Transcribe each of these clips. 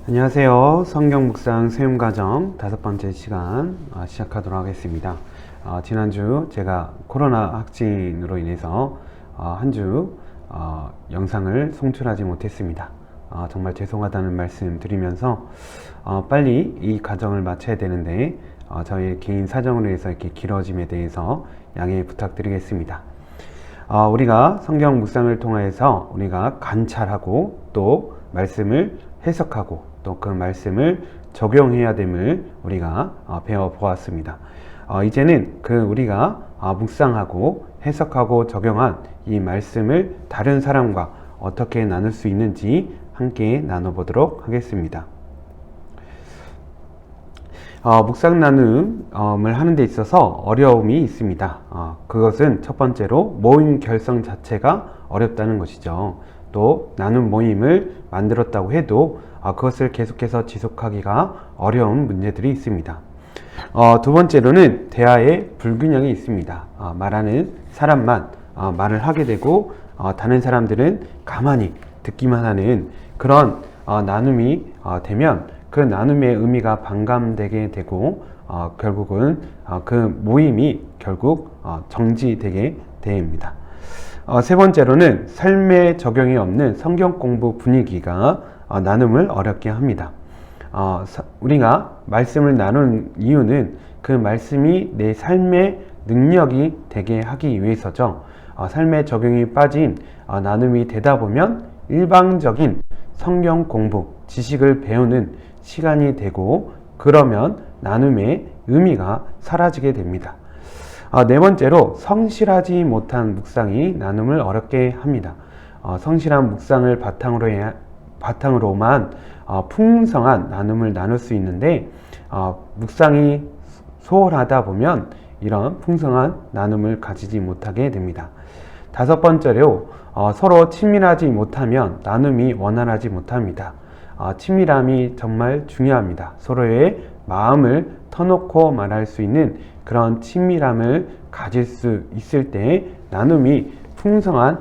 안녕하세요. 성경 묵상 수용 과정 5번째 시간 시작하도록 하겠습니다. 지난주 제가 코로나 확진으로 인해서 한 주 영상을 송출하지 못했습니다. 정말 죄송하다는 말씀 드리면서 빨리 이 과정을 마쳐야 되는데 저의 개인 사정으로 해서 이렇게 길어짐에 대해서 양해 부탁드리겠습니다. 우리가 성경 묵상을 통해서 우리가 관찰하고 또 말씀을 해석하고 또 그 말씀을 적용해야 됨을 우리가 배워보았습니다. 이제는 우리가 묵상하고 해석하고 적용한 이 말씀을 다른 사람과 어떻게 나눌 수 있는지 함께 나눠보도록 하겠습니다. 묵상 나눔을 하는 데 있어서 어려움이 있습니다. 그것은 첫 번째로 모임 결성 자체가 어렵다는 것이죠. 또 나눔 모임을 만들었다고 해도 그것을 계속해서 지속하기가 어려운 문제들이 있습니다. 두 번째로는 대화의 불균형이 있습니다. 말하는 사람만 말을 하게 되고 다른 사람들은 가만히 듣기만 하는 그런 나눔이 되면 그 나눔의 의미가 반감되게 되고 결국은 그 모임이 결국 정지되게 됩니다. 세 번째로는 삶에 적용이 없는 성경 공부 분위기가 나눔을 어렵게 합니다. 우리가 말씀을 나눈 이유는 그 말씀이 내 삶의 능력이 되게 하기 위해서죠. 삶에 적용이 빠진 나눔이 되다 보면 일방적인 성경 공부, 지식을 배우는 시간이 되고 그러면 나눔의 의미가 사라지게 됩니다. 네 번째로 성실하지 못한 묵상이 나눔을 어렵게 합니다. 성실한 묵상을 바탕으로만 풍성한 나눔을 나눌 수 있는데 묵상이 소홀하다 보면 이런 풍성한 나눔을 가지지 못하게 됩니다. 다섯 번째로 서로 친밀하지 못하면 나눔이 원활하지 못합니다. 친밀함이 정말 중요합니다. 서로의 마음을 터놓고 말할 수 있는 그런 친밀함을 가질 수 있을 때 나눔이 풍성한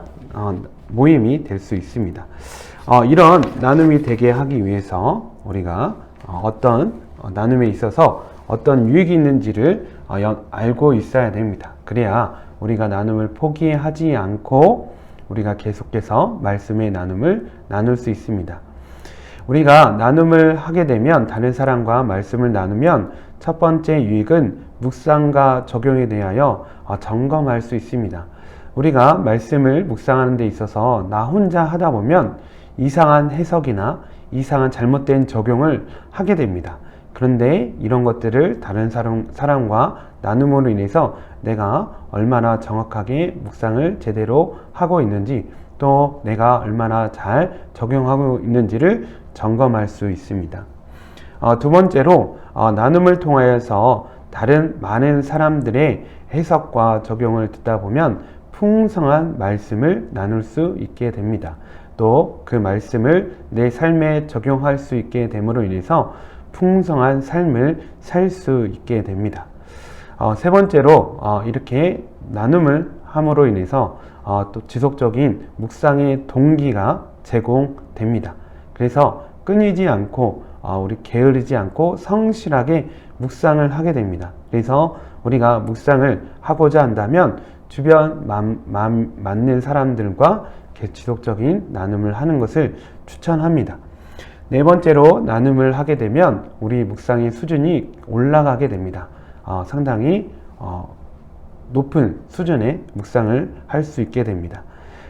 모임이 될 수 있습니다. 이런 나눔이 되게 하기 위해서 우리가 어떤 나눔에 있어서 어떤 유익이 있는지를 알고 있어야 됩니다. 그래야 우리가 나눔을 포기하지 않고 우리가 계속해서 말씀의 나눔을 나눌 수 있습니다. 우리가 나눔을 하게 되면 다른 사람과 말씀을 나누면 첫 번째 유익은 묵상과 적용에 대하여 점검할 수 있습니다. 우리가 말씀을 묵상하는 데 있어서 나 혼자 하다 보면 이상한 해석이나 이상한 잘못된 적용을 하게 됩니다. 그런데 이런 것들을 다른 사람과 나눔으로 인해서 내가 얼마나 정확하게 묵상을 제대로 하고 있는지 또 내가 얼마나 잘 적용하고 있는지를 점검할 수 있습니다. 두 번째로 나눔을 통하여서 다른 많은 사람들의 해석과 적용을 듣다 보면 풍성한 말씀을 나눌 수 있게 됩니다. 또 그 말씀을 내 삶에 적용할 수 있게 됨으로 인해서 풍성한 삶을 살 수 있게 됩니다. 세 번째로 이렇게 나눔을 함으로 인해서 또 지속적인 묵상의 동기가 제공됩니다. 그래서 끊이지 않고 우리 게으르지 않고 성실하게 묵상을 하게 됩니다. 그래서 우리가 묵상을 하고자 한다면 주변 맞는 사람들과 지속적인 나눔을 하는 것을 추천합니다. 네 번째로 나눔을 하게 되면 우리 묵상의 수준이 올라가게 됩니다. 상당히 높은 수준의 묵상을 할 수 있게 됩니다.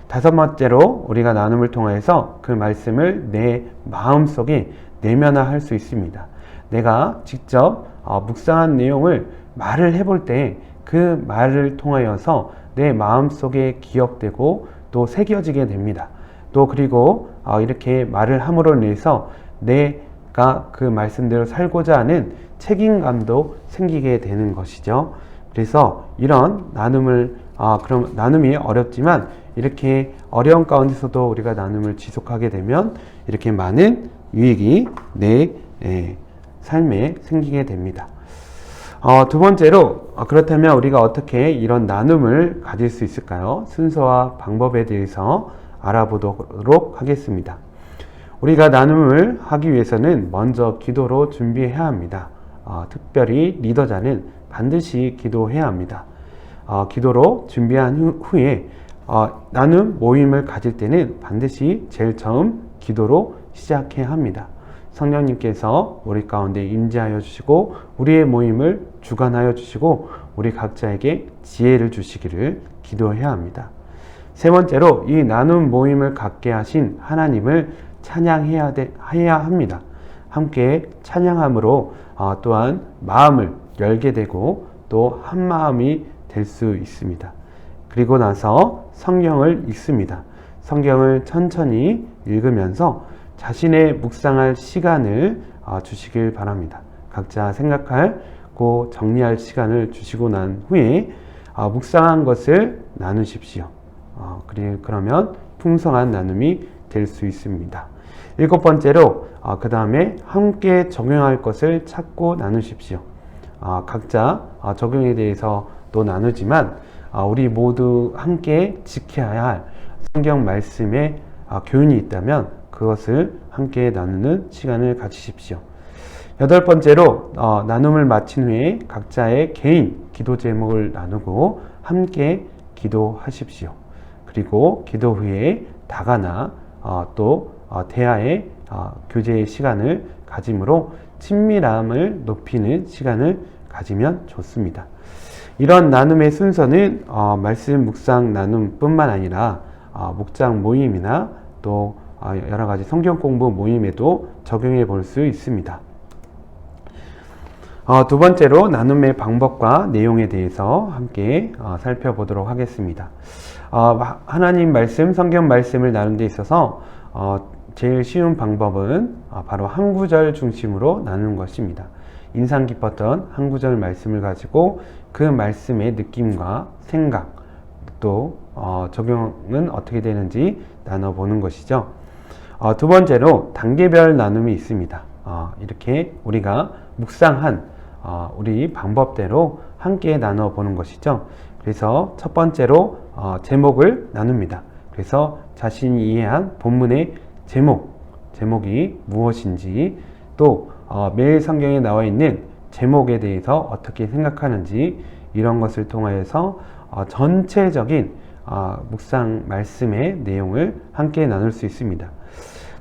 다섯 번째로 우리가 나눔을 통해서 그 말씀을 내 마음속에 내면화할 수 있습니다. 내가 직접 묵상한 내용을 말을 해볼 때 그 말을 통하여서 내 마음속에 기억되고 또 새겨지게 됩니다. 또 그리고 이렇게 말을 함으로 인해서 내가 그 말씀대로 살고자 하는 책임감도 생기게 되는 것이죠. 그래서 이런 그럼 나눔이 어렵지만 이렇게 어려운 가운데서도 우리가 나눔을 지속하게 되면 이렇게 많은 유익이 내 삶에 생기게 됩니다. 두 번째로 그렇다면 우리가 어떻게 이런 나눔을 가질 수 있을까요? 순서와 방법에 대해서 알아보도록 하겠습니다. 우리가 나눔을 하기 위해서는 먼저 기도로 준비해야 합니다. 특별히 리더자는 반드시 기도해야 합니다. 기도로 준비한 후에 나눔 모임을 가질 때는 반드시 제일 처음 기도로 시작해야 합니다. 성령님께서 우리 가운데 임재하여 주시고 우리의 모임을 주관하여 주시고 우리 각자에게 지혜를 주시기를 기도해야 합니다. 세 번째로 이 나눔 모임을 갖게 하신 하나님을 찬양해야 합니다. 함께 찬양함으로 또한 마음을 열게 되고 또 한 마음이 될 수 있습니다. 그리고 나서 성경을 읽습니다. 성경을 천천히 읽으면서 자신의 묵상할 시간을 주시길 바랍니다. 각자 생각하고 정리할 시간을 주시고 난 후에 묵상한 것을 나누십시오. 그러면 풍성한 나눔이 될 수 있습니다. 일곱 번째로 그 다음에 함께 적용할 것을 찾고 나누십시오. 각자 적용에 대해서 또 나누지만 우리 모두 함께 지켜야 할 성경 말씀의 교훈이 있다면 그것을 함께 나누는 시간을 가지십시오. 여덟 번째로 나눔을 마친 후에 각자의 개인 기도 제목을 나누고 함께 기도하십시오. 그리고 기도 후에 다가나 또 대화의 교제의 시간을 가짐으로 친밀함을 높이는 시간을 가지면 좋습니다. 이런 나눔의 순서는 말씀 묵상 나눔뿐만 아니라 목장 모임이나 또 여러 가지 성경 공부 모임에도 적용해 볼 수 있습니다. 두 번째로 나눔의 방법과 내용에 대해서 함께 살펴보도록 하겠습니다. 하나님 말씀, 성경 말씀을 나누는 데 있어서 제일 쉬운 방법은 바로 한 구절 중심으로 나누는 것입니다. 인상 깊었던 한 구절 말씀을 가지고 그 말씀의 느낌과 생각 또 적용은 어떻게 되는지 나눠보는 것이죠. 두 번째로 단계별 나눔이 있습니다. 이렇게 우리가 묵상한 우리 방법대로 함께 나눠보는 것이죠. 그래서 첫 번째로 제목을 나눕니다. 그래서 자신이 이해한 본문의 제목이 무엇인지 또 매일 성경에 나와 있는 제목에 대해서 어떻게 생각하는지 이런 것을 통하여서 전체적인 묵상 말씀의 내용을 함께 나눌 수 있습니다.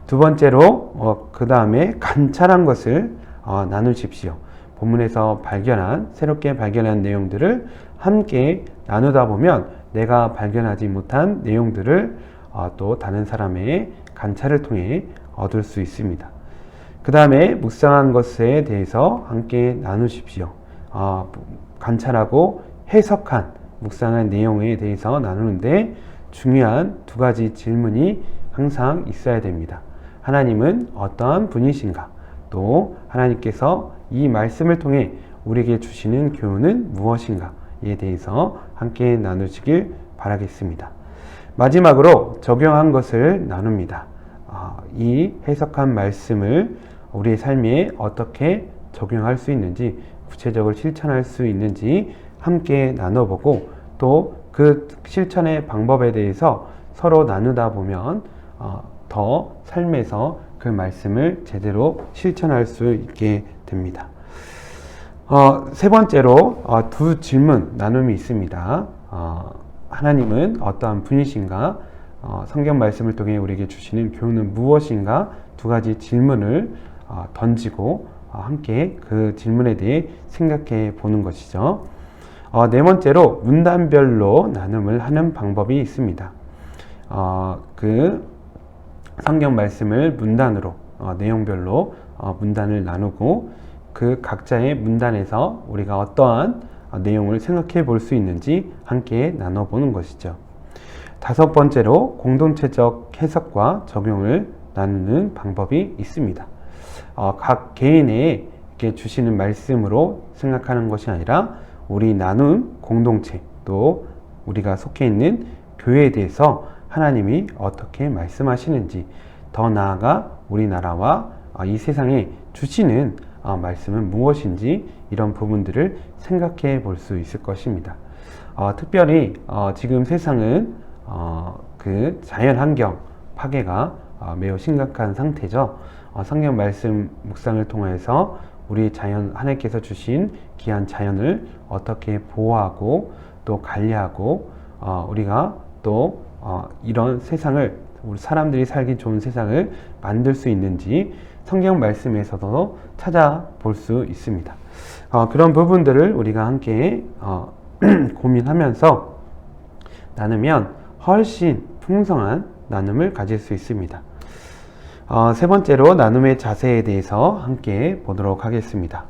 두 번째로 그 다음에 관찰한 것을 나누십시오. 본문에서 새롭게 발견한 내용들을 함께 나누다 보면 내가 발견하지 못한 내용들을 또 다른 사람의 관찰을 통해 얻을 수 있습니다. 그 다음에 묵상한 것에 대해서 함께 나누십시오. 관찰하고 해석한 묵상한 내용에 대해서 나누는데 중요한 두 가지 질문이 항상 있어야 됩니다. 하나님은 어떠한 분이신가? 또 하나님께서 이 말씀을 통해 우리에게 주시는 교훈은 무엇인가에 대해서 함께 나누시길 바라겠습니다. 마지막으로 적용한 것을 나눕니다. 이 해석한 말씀을 우리의 삶에 어떻게 적용할 수 있는지 구체적으로 실천할 수 있는지 함께 나눠보고 또 그 실천의 방법에 대해서 서로 나누다 보면 더 삶에서 그 말씀을 제대로 실천할 수 있게 됩니다. 세 번째로 두 질문 나눔이 있습니다. 하나님은 어떠한 분이신가? 성경 말씀을 통해 우리에게 주시는 교훈은 무엇인가? 두 가지 질문을 던지고 함께 그 질문에 대해 생각해 보는 것이죠. 네 번째로 문단별로 나눔을 하는 방법이 있습니다. 그 성경 말씀을 문단으로 내용별로 문단을 나누고 그 각자의 문단에서 우리가 어떠한 내용을 생각해 볼 수 있는지 함께 나눠보는 것이죠. 다섯 번째로 공동체적 해석과 적용을 나누는 방법이 있습니다. 각 개인에게 주시는 말씀으로 생각하는 것이 아니라 우리 나눔 공동체 또 우리가 속해 있는 교회에 대해서 하나님이 어떻게 말씀하시는지 더 나아가 우리나라와 이 세상에 주시는 말씀은 무엇인지 이런 부분들을 생각해 볼 수 있을 것입니다. 특별히 지금 세상은 그 자연환경 파괴가 매우 심각한 상태죠. 성경 말씀 묵상을 통해서 우리 자연, 하나님께서 주신 귀한 자연을 어떻게 보호하고 또 관리하고 우리가 또 이런 세상을, 우리 사람들이 살기 좋은 세상을 만들 수 있는지 성경 말씀에서도 찾아볼 수 있습니다. 그런 부분들을 우리가 함께 고민하면서 나누면 훨씬 풍성한 나눔을 가질 수 있습니다. 세 번째로 나눔의 자세에 대해서 함께 보도록 하겠습니다.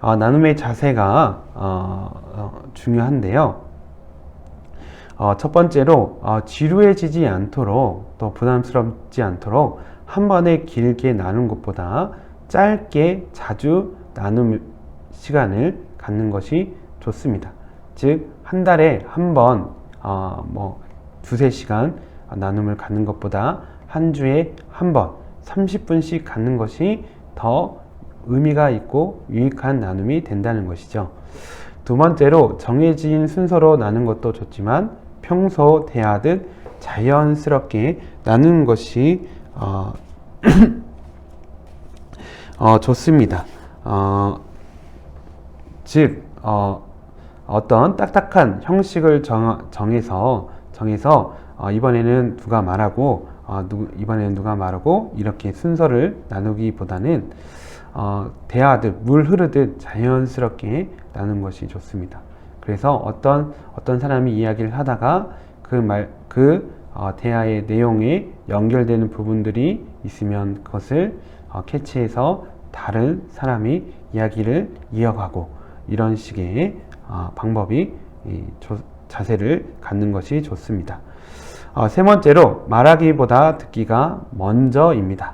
나눔의 자세가 중요한데요. 첫 번째로 지루해지지 않도록, 또 부담스럽지 않도록 한 번에 길게 나눈 것보다 짧게 자주 나눔 시간을 갖는 것이 좋습니다. 즉, 한 달에 한 번, 두세 시간 나눔을 갖는 것보다 한 주에 한 번 30분씩 갖는 것이 더 의미가 있고 유익한 나눔이 된다는 것이죠. 두 번째로 정해진 순서로 나눈 것도 좋지만 평소 대하듯 자연스럽게 나누는 것이 좋습니다. 즉 어떤 딱딱한 형식을 정해서 이번에는 누가 말하고 이번에는 누가 말하고 이렇게 순서를 나누기보다는 대하듯 물 흐르듯 자연스럽게 나누는 것이 좋습니다. 그래서 어떤 사람이 이야기를 하다가 그 대화의 내용에 연결되는 부분들이 있으면 그것을 캐치해서 다른 사람이 이야기를 이어가고, 이런 식의 방법이 자세를 갖는 것이 좋습니다. 세 번째로 말하기보다 듣기가 먼저입니다.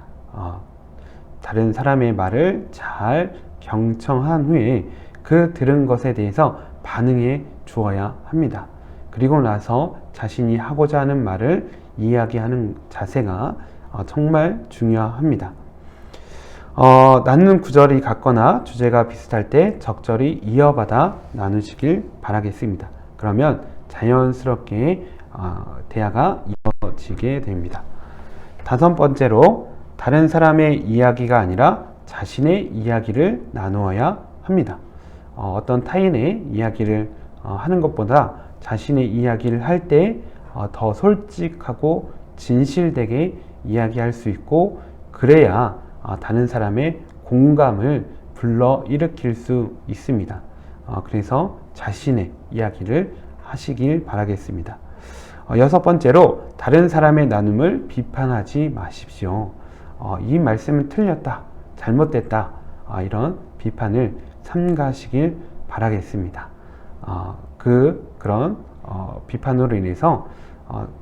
다른 사람의 말을 잘 경청한 후에 그 들은 것에 대해서 반응해 주어야 합니다. 그리고 나서 자신이 하고자 하는 말을 이야기하는 자세가 정말 중요합니다. 나누는 구절이 같거나 주제가 비슷할 때 적절히 이어받아 나누시길 바라겠습니다. 그러면 자연스럽게 대화가 이어지게 됩니다. 다섯 번째로 다른 사람의 이야기가 아니라 자신의 이야기를 나누어야 합니다. 어떤 타인의 이야기를 하는 것보다 자신의 이야기를 할 때 더 솔직하고 진실되게 이야기할 수 있고, 그래야 다른 사람의 공감을 불러일으킬 수 있습니다. 그래서 자신의 이야기를 하시길 바라겠습니다. 여섯 번째로 다른 사람의 나눔을 비판하지 마십시오. 이 말씀은 틀렸다, 잘못됐다, 이런 비판을 삼가시길 바라겠습니다. 그런 비판으로 인해서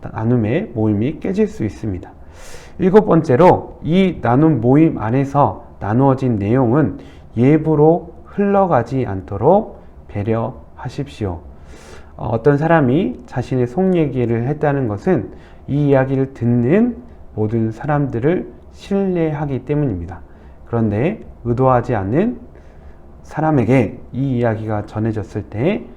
나눔의 모임이 깨질 수 있습니다. 일곱 번째로 이 나눔 모임 안에서 나누어진 내용은 예부로 흘러가지 않도록 배려하십시오. 어떤 사람이 자신의 속 얘기를 했다는 것은 이 이야기를 듣는 모든 사람들을 신뢰하기 때문입니다. 그런데 의도하지 않는 사람에게 이 이야기가 전해졌을 때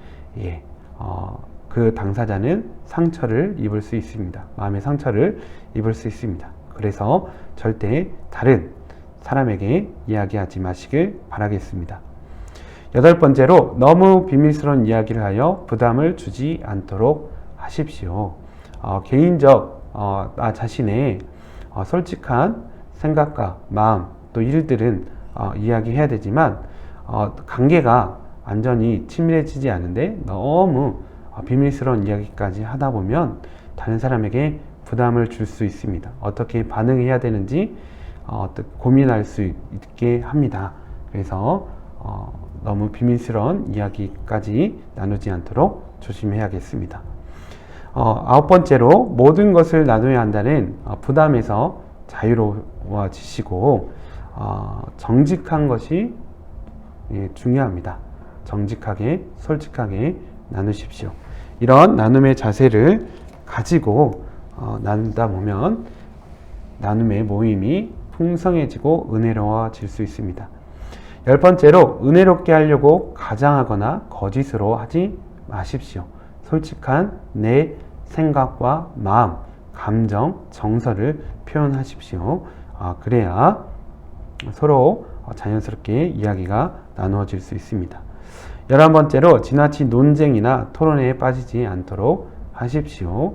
그 당사자는 상처를 입을 수 있습니다. 마음의 상처를 입을 수 있습니다. 그래서 절대 다른 사람에게 이야기하지 마시길 바라겠습니다. 여덟 번째로 너무 비밀스러운 이야기를 하여 부담을 주지 않도록 하십시오. 개인적 나 자신의 솔직한 생각과 마음, 또 일들은 이야기해야 되지만 관계가 완전히 친밀해지지 않은데 너무 비밀스러운 이야기까지 하다 보면 다른 사람에게 부담을 줄 수 있습니다. 어떻게 반응해야 되는지 고민할 수 있게 합니다. 그래서 너무 비밀스러운 이야기까지 나누지 않도록 조심해야겠습니다. 아홉 번째로 모든 것을 나눠야 한다는 부담에서 자유로워지시고 정직한 것이 중요합니다. 정직하게, 솔직하게 나누십시오. 이런 나눔의 자세를 가지고 나누다 보면 나눔의 모임이 풍성해지고 은혜로워질 수 있습니다. 열 번째로 은혜롭게 하려고 가장하거나 거짓으로 하지 마십시오. 솔직한 내 생각과 마음, 감정, 정서를 표현하십시오. 그래야 서로 자연스럽게 이야기가 나누어질 수 있습니다. 11번째로 지나친 논쟁이나 토론에 빠지지 않도록 하십시오.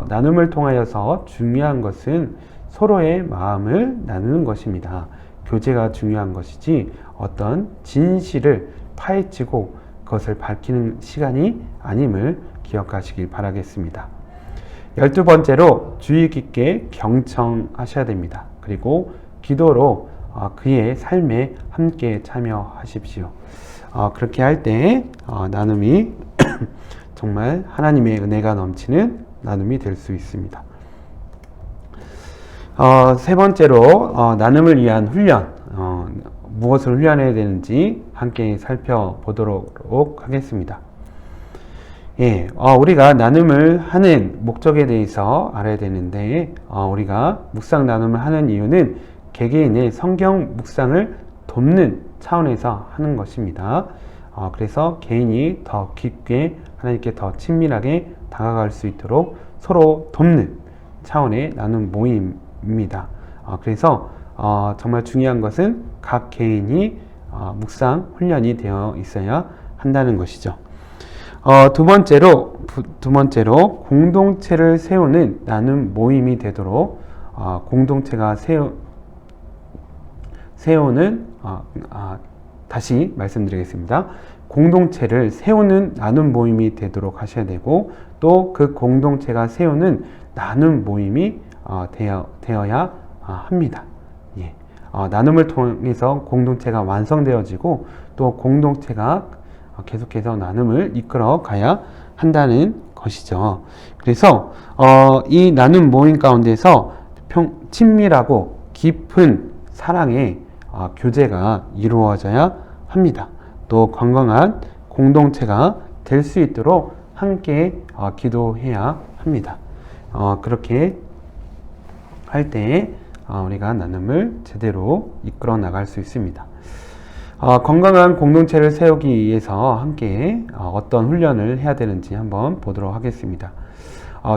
나눔을 통하여서 중요한 것은 서로의 마음을 나누는 것입니다. 교제가 중요한 것이지 어떤 진실을 파헤치고 그것을 밝히는 시간이 아님을 기억하시길 바라겠습니다. 12번째로 주의 깊게 경청하셔야 됩니다. 그리고 기도로 그의 삶에 함께 참여하십시오. 그렇게 할 때 나눔이 정말 하나님의 은혜가 넘치는 나눔이 될 수 있습니다. 세 번째로 나눔을 위한 훈련, 무엇을 훈련해야 되는지 함께 살펴보도록 하겠습니다. 예, 우리가 나눔을 하는 목적에 대해서 알아야 되는데, 우리가 묵상 나눔을 하는 이유는 개개인의 성경 묵상을 돕는 차원에서 하는 것입니다. 그래서 개인이 더 깊게 하나님께 더 친밀하게 다가갈 수 있도록 서로 돕는 차원의 나눔 모임입니다. 그래서 정말 중요한 것은 각 개인이 묵상 훈련이 되어 있어야 한다는 것이죠. 두 번째로 공동체를 세우는 나눔 모임이 되도록 공동체가 세우는 다시 말씀드리겠습니다. 공동체를 세우는 나눔 모임이 되도록 하셔야 되고 또 그 공동체가 세우는 나눔 모임이 되어야 합니다. 예. 나눔을 통해서 공동체가 완성되어지고 또 공동체가 계속해서 나눔을 이끌어 가야 한다는 것이죠. 그래서 이 나눔 모임 가운데서 친밀하고 깊은 사랑의 교제가 이루어져야 합니다. 또 건강한 공동체가 될 수 있도록 함께 기도해야 합니다. 그렇게 할 때 우리가 나눔을 제대로 이끌어 나갈 수 있습니다. 건강한 공동체를 세우기 위해서 함께 어떤 훈련을 해야 되는지 한번 보도록 하겠습니다.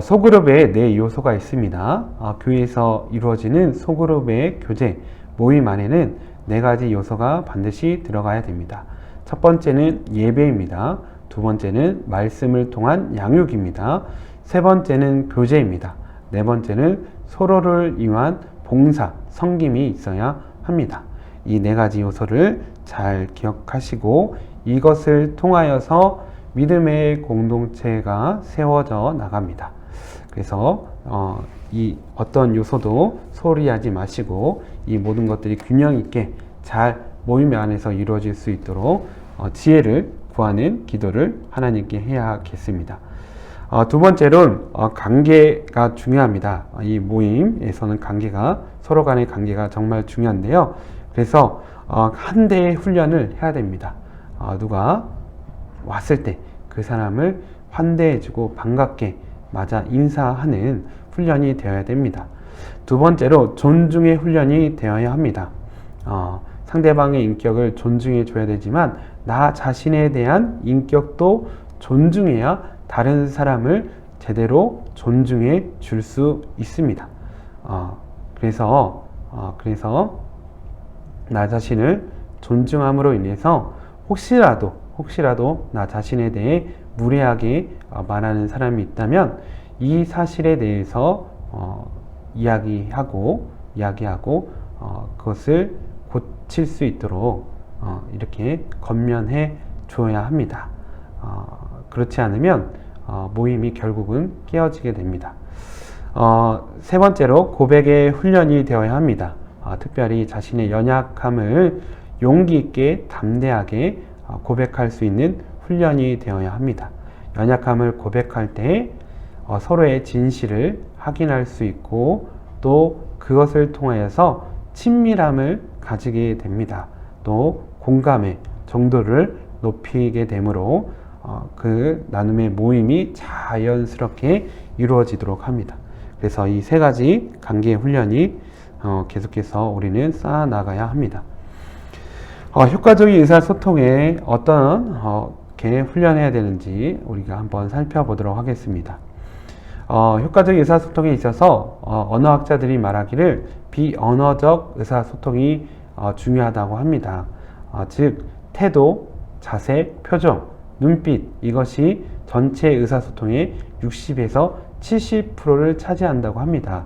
소그룹에 4요소가 있습니다. 교회에서 이루어지는 소그룹의 교제, 모임 안에는 4가지 요소가 반드시 들어가야 됩니다. 첫 번째는 예배입니다. 두 번째는 말씀을 통한 양육입니다. 세 번째는 교제입니다. 네 번째는 서로를 위한 봉사, 섬김이 있어야 합니다. 이 4가지 요소를 잘 기억하시고 이것을 통하여서 믿음의 공동체가 세워져 나갑니다. 그래서 이 어떤 요소도 소홀히 하지 마시고 이 모든 것들이 균형 있게 잘 모임 안에서 이루어질 수 있도록 지혜를 구하는 기도를 하나님께 해야겠습니다. 두 번째로는 관계가 중요합니다. 이 모임에서는 서로 간의 관계가 정말 중요한데요. 그래서 한 대의 훈련을 해야 됩니다. 누가 왔을 때 그 사람을 환대해주고 반갑게 맞아 인사하는 훈련이 되어야 됩니다. 두 번째로 존중의 훈련이 되어야 합니다. 상대방의 인격을 존중해 줘야 되지만 나 자신에 대한 인격도 존중해야 다른 사람을 제대로 존중해 줄 수 있습니다. 그래서 나 자신을 존중함으로 인해서 혹시라도 나 자신에 대해 무례하게 말하는 사람이 있다면 이 사실에 대해서 이야기하고 그것을 고칠 수 있도록 이렇게 건면해 줘야 합니다. 그렇지 않으면 모임이 결국은 깨어지게 됩니다. 세 번째로 고백의 훈련이 되어야 합니다. 특별히 자신의 연약함을 용기 있게 담대하게 고백할 수 있는 훈련이 되어야 합니다. 연약함을 고백할 때 서로의 진실을 확인할 수 있고 또 그것을 통하여서 친밀함을 가지게 됩니다. 또 공감의 정도를 높이게 되므로 그 나눔의 모임이 자연스럽게 이루어지도록 합니다. 그래서 이 3가지 관계의 훈련이 계속해서 우리는 쌓아 나가야 합니다. 효과적인 의사소통에 어떤 게 훈련해야 되는지 우리가 한번 살펴보도록 하겠습니다. 효과적 의사소통에 있어서 언어학자들이 말하기를 비언어적 의사소통이 중요하다고 합니다. 즉 태도, 자세, 표정, 눈빛 이것이 전체 의사소통의 60에서 70%를 차지한다고 합니다.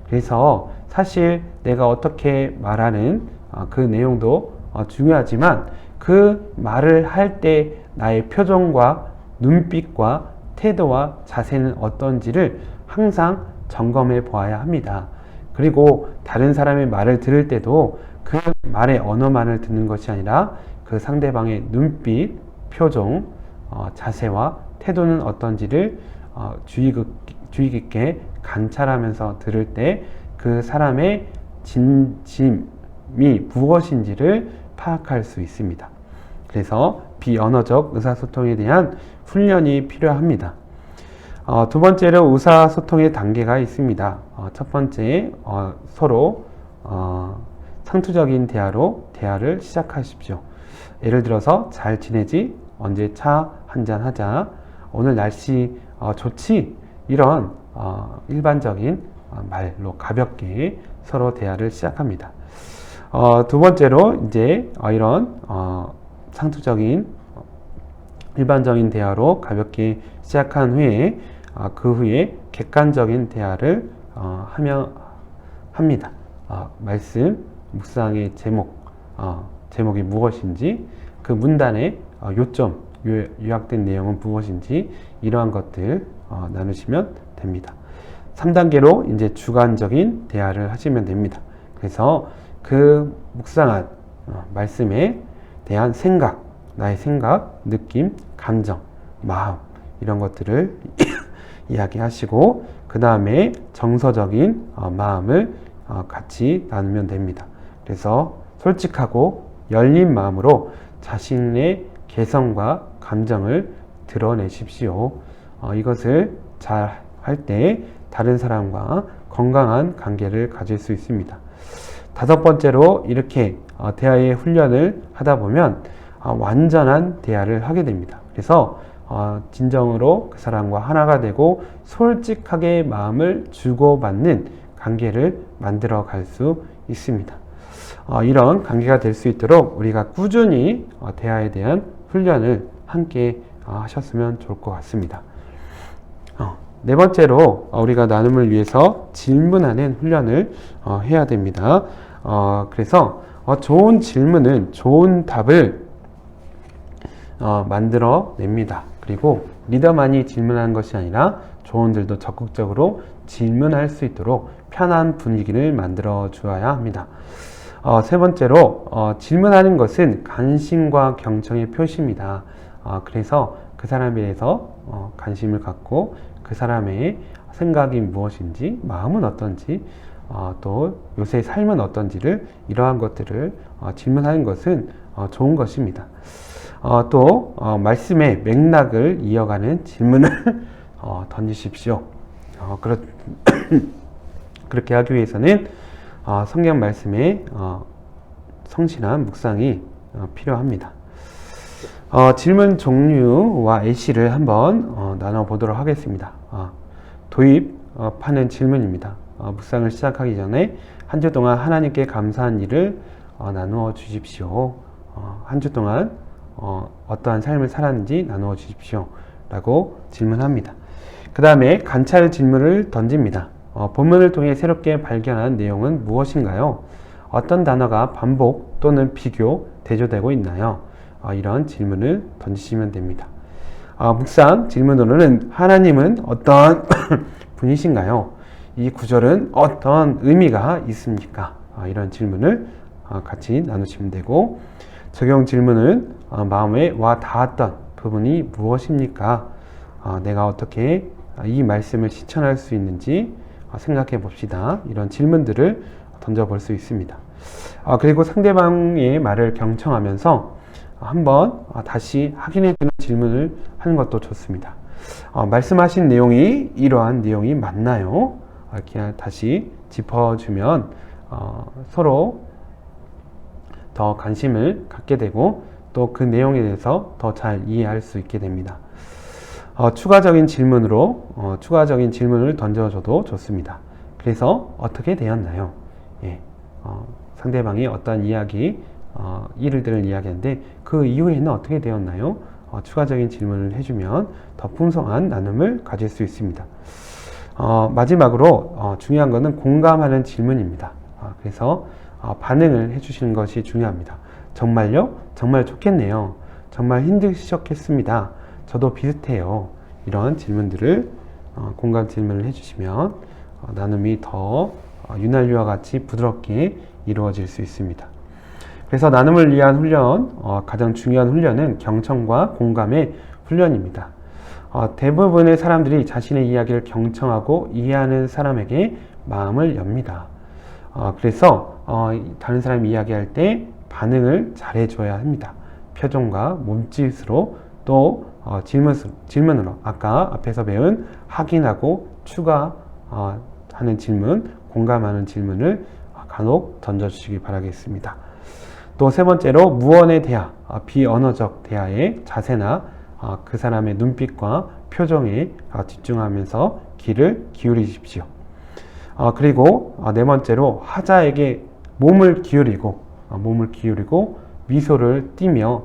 그래서 사실 내가 어떻게 말하는 그 내용도 중요하지만 그 말을 할 때 나의 표정과 눈빛과 태도와 자세는 어떤지를 항상 점검해 보아야 합니다. 그리고 다른 사람의 말을 들을 때도 그 말의 언어만을 듣는 것이 아니라 그 상대방의 눈빛, 표정, 자세와 태도는 어떤지를 주의 깊게 관찰하면서 들을 때 그 사람의 진심이 무엇인지를 파악할 수 있습니다. 그래서 비언어적 의사소통에 대한 훈련이 필요합니다. 두 번째로 의사소통의 단계가 있습니다. 첫 번째, 서로 상투적인 대화로 대화를 시작하십시오. 예를 들어서 잘 지내지? 언제 차 한잔 하자? 오늘 날씨 좋지? 이런 일반적인 말로 가볍게 서로 대화를 시작합니다. 두 번째로 이제 이런 상투적인 일반적인 대화로 가볍게 시작한 후에 그 후에 객관적인 대화를 합니다. 말씀, 묵상의 제목이 무엇인지, 그 문단의 요점, 요약된 내용은 무엇인지 이러한 것들 나누시면 됩니다. 3단계로 이제 주관적인 대화를 하시면 됩니다. 그래서 그 묵상한 말씀에 대한 생각, 나의 생각, 느낌, 감정, 마음 이런 것들을 이야기하시고 그 다음에 정서적인 마음을 같이 나누면 됩니다. 그래서 솔직하고 열린 마음으로 자신의 개성과 감정을 드러내십시오. 이것을 잘 할 때 다른 사람과 건강한 관계를 가질 수 있습니다. 다섯 번째로 이렇게 대화의 훈련을 하다 보면 완전한 대화를 하게 됩니다. 그래서 진정으로 그 사람과 하나가 되고 솔직하게 마음을 주고받는 관계를 만들어 갈 수 있습니다. 이런 관계가 될 수 있도록 우리가 꾸준히 대화에 대한 훈련을 함께 하셨으면 좋을 것 같습니다. 네 번째로 우리가 나눔을 위해서 질문하는 훈련을 해야 됩니다. 그래서 좋은 질문은 좋은 답을 만들어 냅니다. 그리고 리더만이 질문하는 것이 아니라 조원들도 적극적으로 질문할 수 있도록 편한 분위기를 만들어 주어야 합니다. 세 번째로 질문하는 것은 관심과 경청의 표시입니다. 그래서 그 사람에 대해서 관심을 갖고 그 사람의 생각이 무엇인지, 마음은 어떤지, 또 요새 삶은 어떤지를 이러한 것들을 질문하는 것은 좋은 것입니다. 또 말씀의 맥락을 이어가는 질문을 던지십시오. 그렇게 하기 위해서는 성경 말씀에 성실한 묵상이 필요합니다. 질문 종류와 예시를 한번 나눠보도록 하겠습니다. 도입하는 질문입니다. 묵상을 시작하기 전에 한 주 동안 하나님께 감사한 일을 나누어 주십시오. 한 주 동안 어떠한 삶을 살았는지 나누어 주십시오. 라고 질문합니다. 그 다음에 관찰 질문을 던집니다. 본문을 통해 새롭게 발견한 내용은 무엇인가요? 어떤 단어가 반복 또는 비교, 대조되고 있나요? 이런 질문을 던지시면 됩니다. 묵상 질문으로는 하나님은 어떤 분이신가요? 이 구절은 어떤 의미가 있습니까? 이런 질문을 같이 나누시면 되고, 적용 질문은 마음에 와 닿았던 부분이 무엇입니까? 내가 어떻게 이 말씀을 실천할 수 있는지 생각해 봅시다. 이런 질문들을 던져볼 수 있습니다. 그리고 상대방의 말을 경청하면서 한번 다시 확인해주는 질문을 하는 것도 좋습니다. 말씀하신 내용이 이러한 내용이 맞나요? 이렇게 다시 짚어주면 서로 더 관심을 갖게 되고 또 그 내용에 대해서 더 잘 이해할 수 있게 됩니다. 추가적인 질문을 던져줘도 좋습니다. 그래서 어떻게 되었나요? 예, 상대방이 어떤 예를 들은 이야기인데 그 이후에는 어떻게 되었나요? 추가적인 질문을 해주면 더 풍성한 나눔을 가질 수 있습니다. 마지막으로 중요한 것은 공감하는 질문입니다. 그래서 반응을 해주시는 것이 중요합니다. 정말요? 정말 좋겠네요. 정말 힘드셨겠습니다. 저도 비슷해요. 이런 질문들을 공감 질문을 해주시면 나눔이 더 윤활유와 같이 부드럽게 이루어질 수 있습니다. 그래서 나눔을 위한 훈련, 가장 중요한 훈련은 경청과 공감의 훈련입니다. 대부분의 사람들이 자신의 이야기를 경청하고 이해하는 사람에게 마음을 엽니다. 그래서 다른 사람이 이야기할 때 반응을 잘해줘야 합니다. 표정과 몸짓으로 또 질문으로 아까 앞에서 배운 확인하고 추가하는 질문, 공감하는 질문을 간혹 던져주시기 바라겠습니다. 또 세 번째로 무언의 대화, 비언어적 대화의 자세나 그 사람의 눈빛과 표정에 집중하면서 귀를 기울이십시오. 그리고 네 번째로 하자에게 몸을 기울이고 미소를 띠며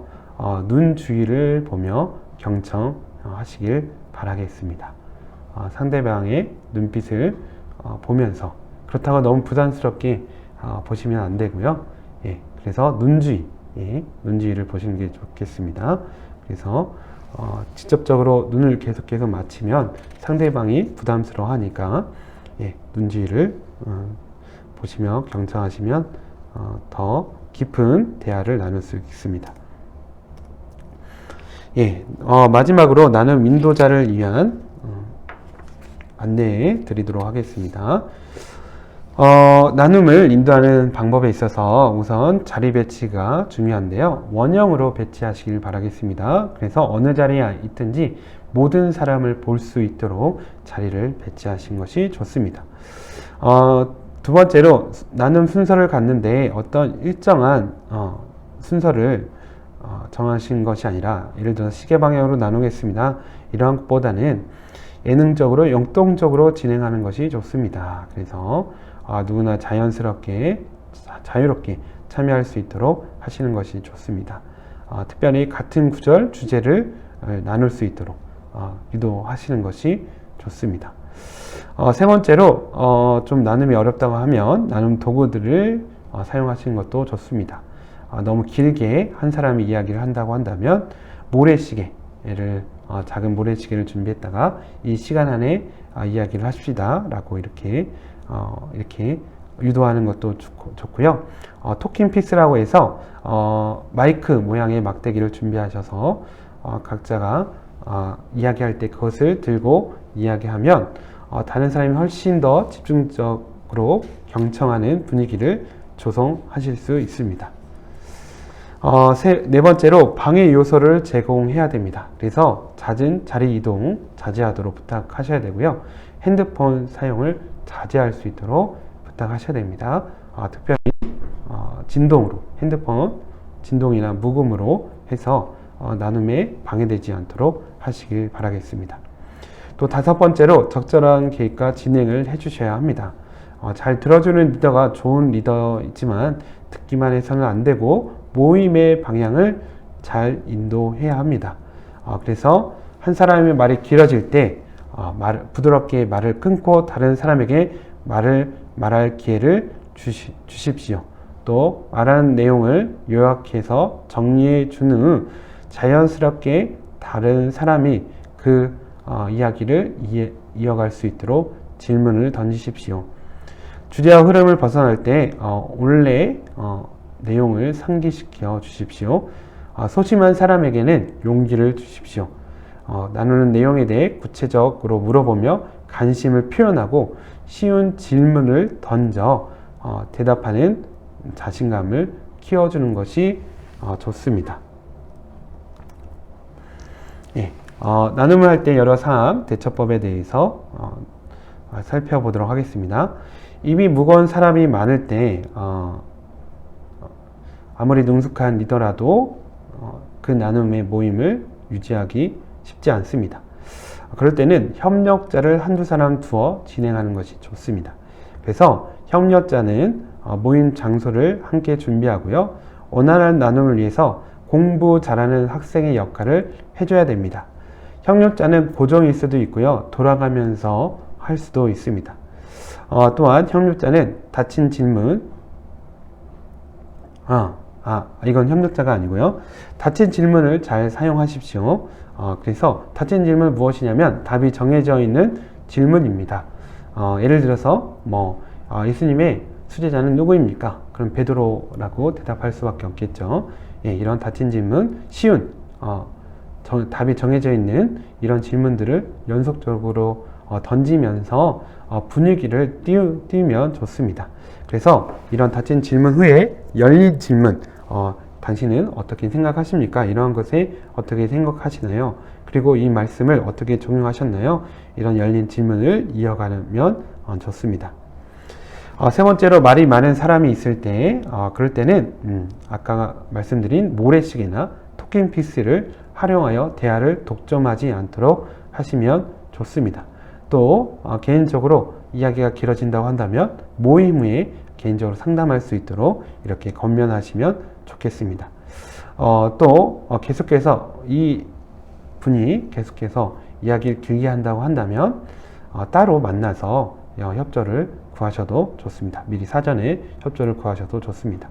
눈 주위를 보며 경청하시길 바라겠습니다. 상대방의 눈빛을 보면서 그렇다고 너무 부담스럽게 보시면 안 되고요. 그래서 눈주위를 보시는 게 좋겠습니다. 그래서 직접적으로 눈을 계속 맞추면 상대방이 부담스러워하니까 눈주위를 보시며 경청하시면 더 깊은 대화를 나눌 수 있습니다. 마지막으로 나는 인도자를 위한 안내해 드리도록 하겠습니다. 나눔을 인도하는 방법에 있어서 우선 자리 배치가 중요한데요. 원형으로 배치하시길 바라겠습니다. 그래서 어느 자리에 있든지 모든 사람을 볼 수 있도록 자리를 배치하신 것이 좋습니다. 두 번째로 나눔 순서를 갖는데 어떤 일정한 순서를 정하신 것이 아니라 예를 들어서 시계 방향으로 나누겠습니다. 이런 것보다는 예능적으로 역동적으로 진행하는 것이 좋습니다. 그래서 누구나 자유롭게 참여할 수 있도록 하시는 것이 좋습니다. 특별히 같은 구절, 주제를 나눌 수 있도록 유도하시는 것이 좋습니다. 세 번째로 좀 나눔이 어렵다고 하면 나눔 도구들을 사용하시는 것도 좋습니다. 너무 길게 한 사람이 이야기를 한다고 한다면 모래시계를 작은 모래시계를 준비했다가 이 시간 안에 이야기를 합시다 라고 이렇게 유도하는 것도 좋고요. 토킹 피스라고 해서 마이크 모양의 막대기를 준비하셔서 각자가 이야기할 때 그것을 들고 이야기하면 다른 사람이 훨씬 더 집중적으로 경청하는 분위기를 조성하실 수 있습니다. 네 번째로 방해 요소를 제공해야 됩니다. 그래서 잦은 자리 이동 자제하도록 부탁하셔야 되고요. 핸드폰 사용을 자제할 수 있도록 부탁하셔야 됩니다. 특별히 진동으로, 핸드폰 진동이나 무음으로 해서 나눔에 방해되지 않도록 하시길 바라겠습니다. 또 다섯 번째로 적절한 계획과 진행을 해주셔야 합니다. 잘 들어주는 리더가 좋은 리더이지만 듣기만 해서는 안 되고 모임의 방향을 잘 인도해야 합니다. 그래서 한 사람의 말이 길어질 때 부드럽게 말을 끊고 다른 사람에게 말할 기회를 주십시오. 또 말한 내용을 요약해서 정리해 준 후 자연스럽게 다른 사람이 그 이야기를 이어갈 수 있도록 질문을 던지십시오. 주제와 흐름을 벗어날 때 원래 내용을 상기시켜 주십시오. 소심한 사람에게는 용기를 주십시오. 나누는 내용에 대해 구체적으로 물어보며 관심을 표현하고 쉬운 질문을 던져 대답하는 자신감을 키워주는 것이 좋습니다. 나눔을 할 때 여러 상황 대처법에 대해서 살펴보도록 하겠습니다. 입이 무거운 사람이 많을 때 아무리 능숙한 리더라도 그 나눔의 모임을 유지하기 쉽지 않습니다. 그럴 때는 협력자를 한두 사람 두어 진행하는 것이 좋습니다. 그래서 협력자는 모임 장소를 함께 준비하고요. 원활한 나눔을 위해서 공부 잘하는 학생의 역할을 해줘야 됩니다. 협력자는 고정일 수도 있고요. 돌아가면서 할 수도 있습니다. 또한 협력자는 닫힌 질문, 이건 협력자가 아니고요. 닫힌 질문을 잘 사용하십시오. 그래서 닫힌 질문은 무엇이냐면 답이 정해져 있는 질문입니다. 예를 들어서 예수님의 수제자는 누구입니까? 그럼 베드로라고 대답할 수밖에 없겠죠. 예, 이런 닫힌 질문, 쉬운 답이 정해져 있는 이런 질문들을 연속적으로 던지면서 분위기를 띄우면 좋습니다. 그래서 이런 닫힌 질문 후에 열린 질문, 당신은 어떻게 생각하십니까? 이러한 것에 어떻게 생각하시나요? 그리고 이 말씀을 어떻게 적용하셨나요? 이런 열린 질문을 이어가면 좋습니다. 세 번째로 말이 많은 사람이 있을 때, 그럴 때는 아까 말씀드린 모래시계나 토킹피스를 활용하여 대화를 독점하지 않도록 하시면 좋습니다. 또 개인적으로 이야기가 길어진다고 한다면 모임 후에 개인적으로 상담할 수 있도록 이렇게 권면하시면 좋겠습니다. 또 계속해서 이 분이 계속해서 이야기를 길게 한다고 한다면 따로 만나서 협조를 구하셔도 좋습니다. 미리 사전에 협조를 구하셔도 좋습니다.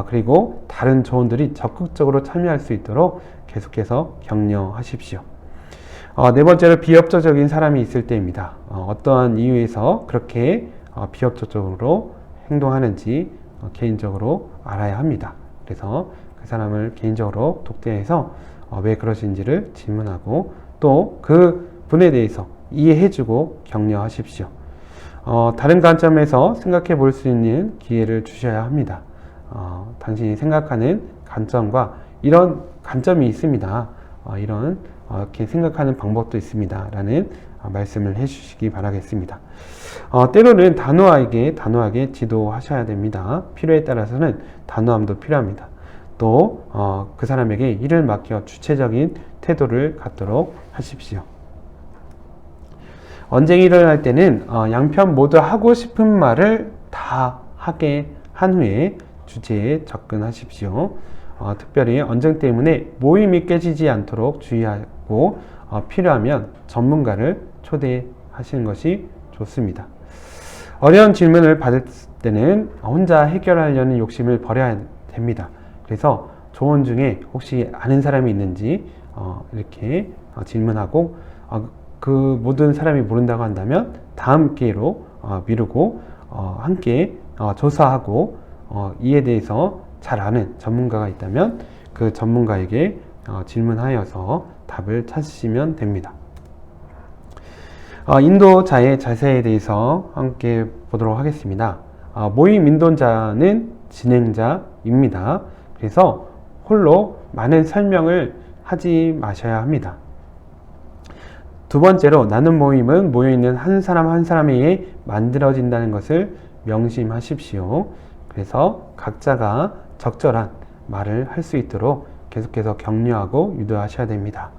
그리고 다른 조언들이 적극적으로 참여할 수 있도록 계속해서 격려하십시오. 네 번째로 비협조적인 사람이 있을 때입니다. 어떠한 이유에서 그렇게 비협조적으로 행동하는지 개인적으로 알아야 합니다. 그래서 그 사람을 개인적으로 독대해서 왜 그러신지를 질문하고 또 그 분에 대해서 이해해주고 격려하십시오. 다른 관점에서 생각해 볼 수 있는 기회를 주셔야 합니다. 당신이 생각하는 관점과 이런 관점이 있습니다. 이렇게 생각하는 방법도 있습니다. 라는 말씀을 해주시기 바라겠습니다. 때로는 단호하게 지도하셔야 됩니다. 필요에 따라서는 단호함도 필요합니다. 또 그 사람에게 일을 맡겨 주체적인 태도를 갖도록 하십시오. 언쟁이 할 때는 양편 모두 하고 싶은 말을 다 하게 한 후에 주제에 접근하십시오. 특별히 언쟁 때문에 모임이 깨지지 않도록 주의하고 필요하면 전문가를 초대하시는 것이 좋습니다. 어려운 질문을 받을 때는 혼자 해결하려는 욕심을 버려야 됩니다. 그래서 조언 중에 혹시 아는 사람이 있는지 이렇게 질문하고 그 모든 사람이 모른다고 한다면 다음 기회로 미루고 함께 조사하고 이에 대해서 잘 아는 전문가가 있다면 그 전문가에게 질문하여서 답을 찾으시면 됩니다. 인도자의 자세에 대해서 함께 보도록 하겠습니다. 모임 인도자는 진행자입니다. 그래서 홀로 많은 설명을 하지 마셔야 합니다. 두 번째로 나눔 모임은 모여있는 한 사람 한 사람에 의해 만들어진다는 것을 명심하십시오. 그래서 각자가 적절한 말을 할 수 있도록 계속해서 격려하고 유도하셔야 됩니다.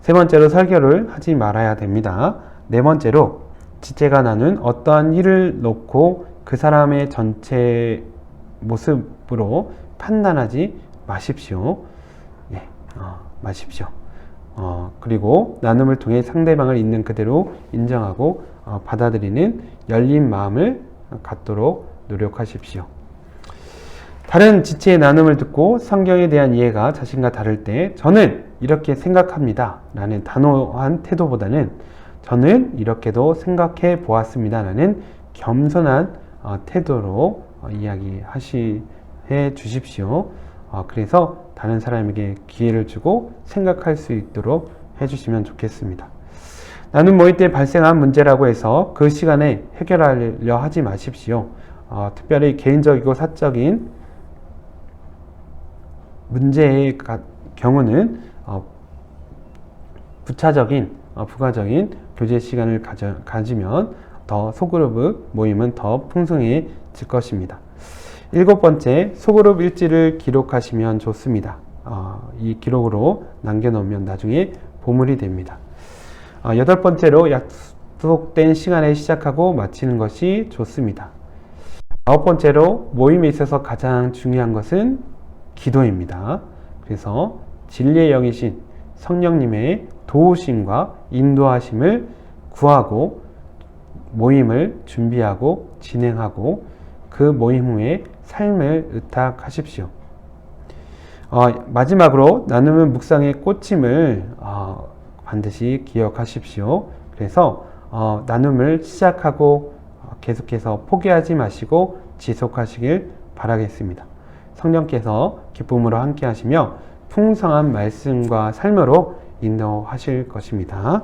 세 번째로 설교를 하지 말아야 됩니다. 네 번째로 지체가 나눈 어떠한 일을 놓고 그 사람의 전체 모습으로 판단하지 마십시오. 그리고 나눔을 통해 상대방을 있는 그대로 인정하고 받아들이는 열린 마음을 갖도록 노력하십시오. 다른 지체의 나눔을 듣고 성경에 대한 이해가 자신과 다를 때 저는 이렇게 생각합니다 라는 단호한 태도보다는 저는 이렇게도 생각해 보았습니다 라는 겸손한 태도로 이야기해 주십시오. 그래서 다른 사람에게 기회를 주고 생각할 수 있도록 해주시면 좋겠습니다. 나눔 모임 때 발생한 문제라고 해서 그 시간에 해결하려 하지 마십시오. 특별히 개인적이고 사적인 문제의 경우는 부가적인 교제 시간을 가지면 더 소그룹 모임은 더 풍성해질 것입니다. 일곱 번째, 소그룹 일지를 기록하시면 좋습니다. 이 기록으로 남겨놓으면 나중에 보물이 됩니다. 여덟 번째로 약속된 시간에 시작하고 마치는 것이 좋습니다. 아홉 번째로 모임에 있어서 가장 중요한 것은 기도입니다. 그래서 진리의 영이신 성령님의 도우심과 인도하심을 구하고 모임을 준비하고 진행하고 그 모임 후에 삶을 의탁하십시오. 마지막으로 나눔은 묵상의 꽃임을 반드시 기억하십시오. 그래서 나눔을 시작하고 계속해서 포기하지 마시고 지속하시길 바라겠습니다. 성령께서 기쁨으로 함께 하시며 풍성한 말씀과 삶으로 인도하실 것입니다.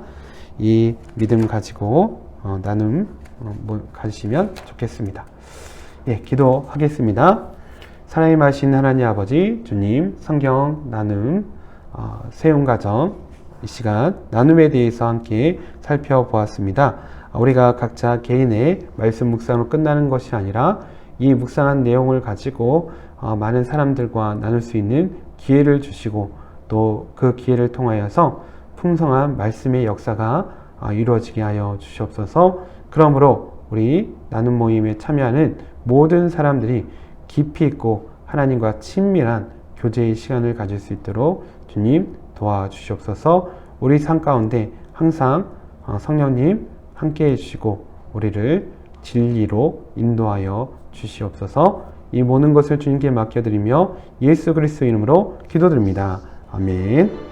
이 믿음 가지고 나눔 가지시면 좋겠습니다. 예, 기도하겠습니다. 사랑이 마신 하나님 아버지, 주님, 성경 나눔, 세움가정, 이 시간 나눔에 대해서 함께 살펴보았습니다. 우리가 각자 개인의 말씀 묵상으로 끝나는 것이 아니라 이 묵상한 내용을 가지고 많은 사람들과 나눌 수 있는 기회를 주시고 또 그 기회를 통하여서 풍성한 말씀의 역사가 이루어지게 하여 주시옵소서. 그러므로 우리 나눔 모임에 참여하는 모든 사람들이 깊이 있고 하나님과 친밀한 교제의 시간을 가질 수 있도록 주님 도와주시옵소서. 우리 삶 가운데 항상 성령님 함께 해주시고 우리를 진리로 인도하여 주시옵소서. 이 모든 것을 주님께 맡겨드리며 예수 그리스도 이름으로 기도드립니다. 아멘.